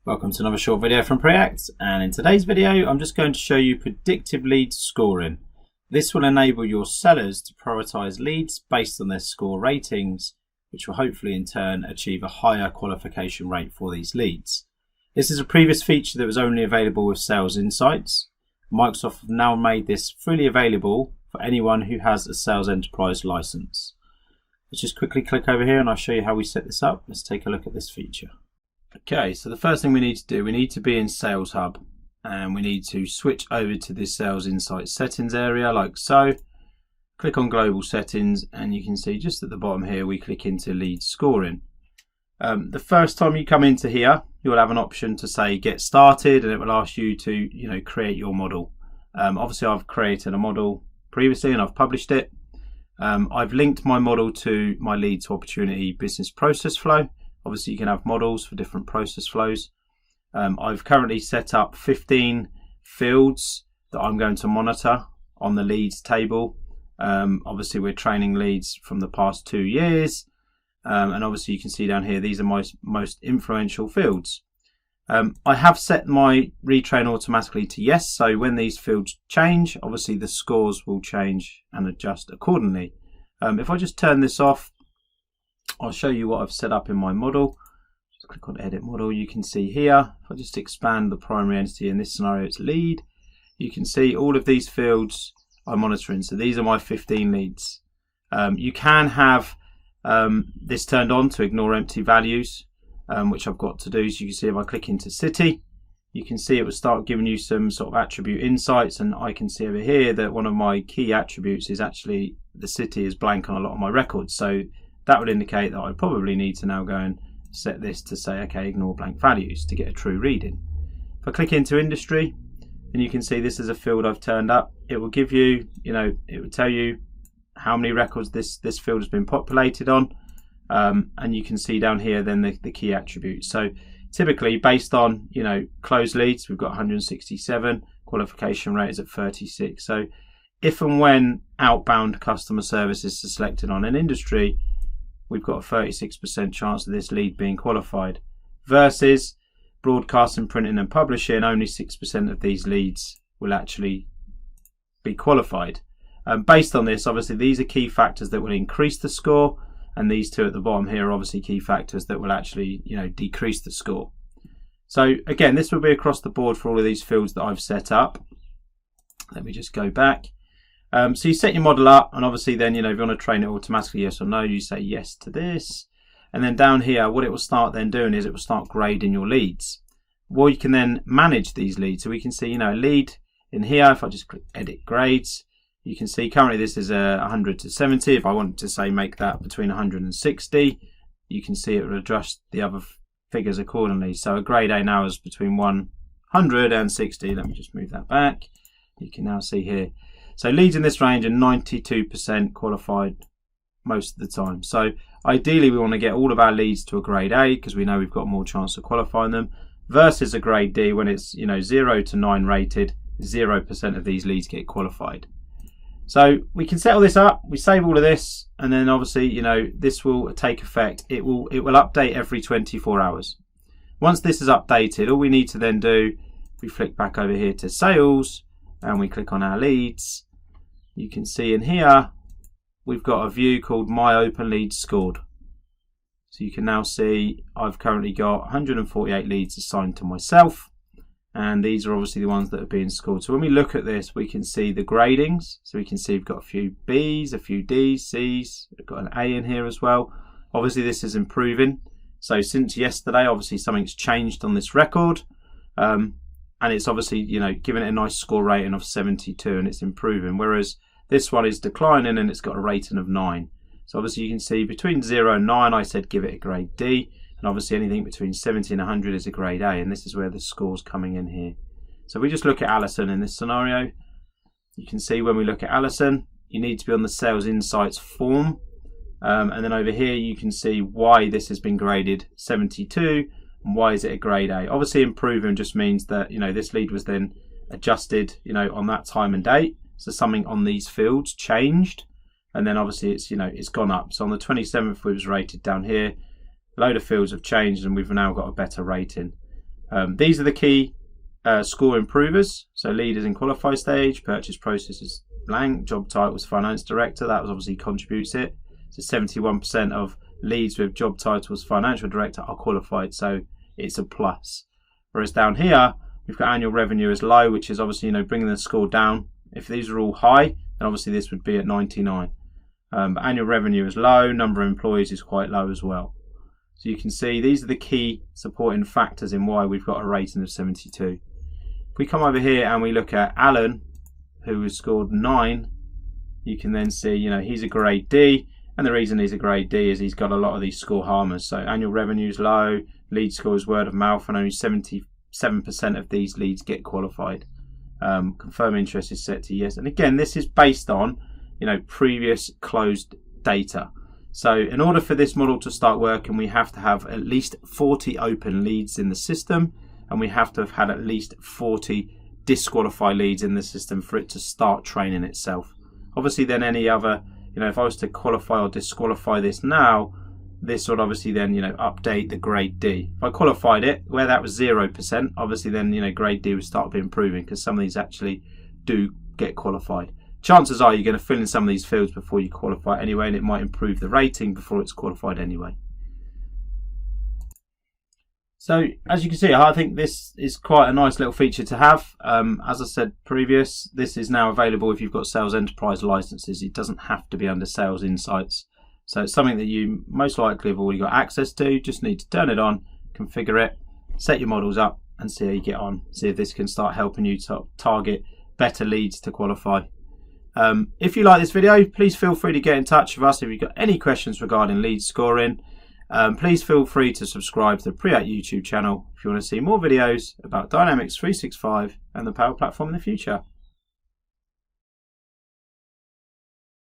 Welcome to another short video from Preact, and in today's video I'm just going to show you predictive lead scoring. This will enable your sellers to prioritize leads based on their score ratings, which will hopefully in turn achieve a higher qualification rate for these leads. This is a previous feature that was only available with Sales Insights. Microsoft have now made this fully available for anyone who has a Sales Enterprise license. Let's just quickly click over here and I'll show you how we set this up. Let's take a look at this feature. Okay, so the first thing we need to do, we need to be in Sales Hub and we need to switch over to this Sales Insights settings area like so. Click on Global Settings and you can see just at the bottom here we click into Lead Scoring. The first time you come into here you'll have an option to say Get Started, and it will ask you to create your model. Obviously I've created a model previously and I've published it. I've linked my model to my Lead to Opportunity business process flow. Obviously you can have models for different process flows. I've currently set up 15 fields that I'm going to monitor on the leads table. Obviously we're training leads from the past 2 years, and obviously you can see down here these are my most influential fields. I have set my retrain automatically to yes, so when these fields change obviously the scores will change and adjust accordingly. If I just turn this off, I'll show you what I've set up in my model. Just click on Edit Model. You can see here, if I just expand the primary entity, in this scenario it's lead, you can see all of these fields I'm monitoring. So these are my 15 leads. You can have this turned on to ignore empty values, which I've got to do. So you can see if I click into city, you can see it will start giving you some sort of attribute insights, and I can see over here that one of my key attributes is actually the city is blank on a lot of my records. So that would indicate that I probably need to now go and set this to say, okay, ignore blank values to get a true reading. If I click into industry, and you can see this is a field I've turned up, it will give you, it will tell you how many records this field has been populated on, and you can see down here then the key attributes. So typically based on, closed leads, we've got 167, qualification rate is at 36. So if and when outbound customer service is selected on an industry, we've got a 36% chance of this lead being qualified, versus broadcasting, printing and publishing, only 6% of these leads will actually be qualified. Based on this, obviously these are key factors that will increase the score, and these two at the bottom here are obviously key factors that will actually decrease the score. So again, this will be across the board for all of these fields that I've set up. Let me just go back. So you set your model up, and obviously then if you want to train it automatically yes or no, you say yes to this, and then down here what it will start then doing is it will start grading your leads. Well, you can then manage these leads, so we can see a lead in here. If I just click edit grades, you can see currently this is 100 to 70. If I wanted to say make that between 100 and 60, you can see it will adjust the other figures accordingly. So a grade A now is between 100 and 60. Let me just move that back. You can now see here, so leads in this range are 92% qualified most of the time. So ideally we want to get all of our leads to a grade A because we know we've got more chance of qualifying them, versus a grade D when it's 0 to 9 rated, 0% of these leads get qualified. So we can set all this up, we save all of this, and then obviously this will take effect. It will update every 24 hours. Once this is updated, all we need to then do, if we flick back over here to sales and we click on our leads, you can see in here we've got a view called My Open Leads Scored. So you can now see I've currently got 148 leads assigned to myself, and these are obviously the ones that are being scored. So when we look at this, we can see the gradings. So we can see we've got a few B's, a few D's, C's, we've got an A in here as well. Obviously this is improving. So since yesterday, obviously something's changed on this record. And it's obviously, giving it a nice score rating of 72, and it's improving. Whereas this one is declining and it's got a rating of 9. So obviously you can see between 0 and 9, I said give it a grade D. And obviously anything between 70 and 100 is a grade A, and this is where the score's coming in here. So we just look at Alison in this scenario. You can see when we look at Alison, you need to be on the Sales Insights form. And then over here you can see why this has been graded 72 and why is it a grade A. Obviously improving just means that this lead was then adjusted on that time and date, so something on these fields changed, and then obviously it's it's gone up. So on the 27th we was rated down here, a load of fields have changed and we've now got a better rating. These are the key score improvers. So leaders in qualified stage, purchase process is blank, job title was finance director, that was obviously contributes it. So 71% of leads with job titles financial director are qualified, so it's a plus. Whereas down here we've got annual revenue as low, which is obviously bringing the score down. If these are all high, then obviously this would be at 99. But annual revenue is low, number of employees is quite low as well. So you can see these are the key supporting factors in why we've got a rating of 72. If we come over here and we look at Alan, who has scored 9, you can then see he's a grade D, and the reason he's a grade D is he's got a lot of these score harmers. So annual revenue is low, lead score is word of mouth, and only 77% of these leads get qualified. Confirm interest is set to yes, and again this is based on previous closed data. So in order for this model to start working, we have to have at least 40 open leads in the system, and we have to have had at least 40 disqualified leads in the system for it to start training itself. Obviously then any other, if I was to qualify or disqualify this now, this would obviously then update the grade D. If I qualified it where that was 0%, obviously then grade D would start improving, because some of these actually do get qualified. Chances are you're going to fill in some of these fields before you qualify anyway, and it might improve the rating before it's qualified anyway. So as you can see, I think this is quite a nice little feature to have. As I said previous, this is now available if you've got sales enterprise licenses. It doesn't have to be under sales insights. So it's something that you most likely have already got access to. Just need to turn it on, configure it, set your models up, and see how you get on. See if this can start helping you to target better leads to qualify. If you like this video, please feel free to get in touch with us if you've got any questions regarding lead scoring. Please feel free to subscribe to the Preact YouTube channel if you want to see more videos about Dynamics 365 and the Power Platform in the future.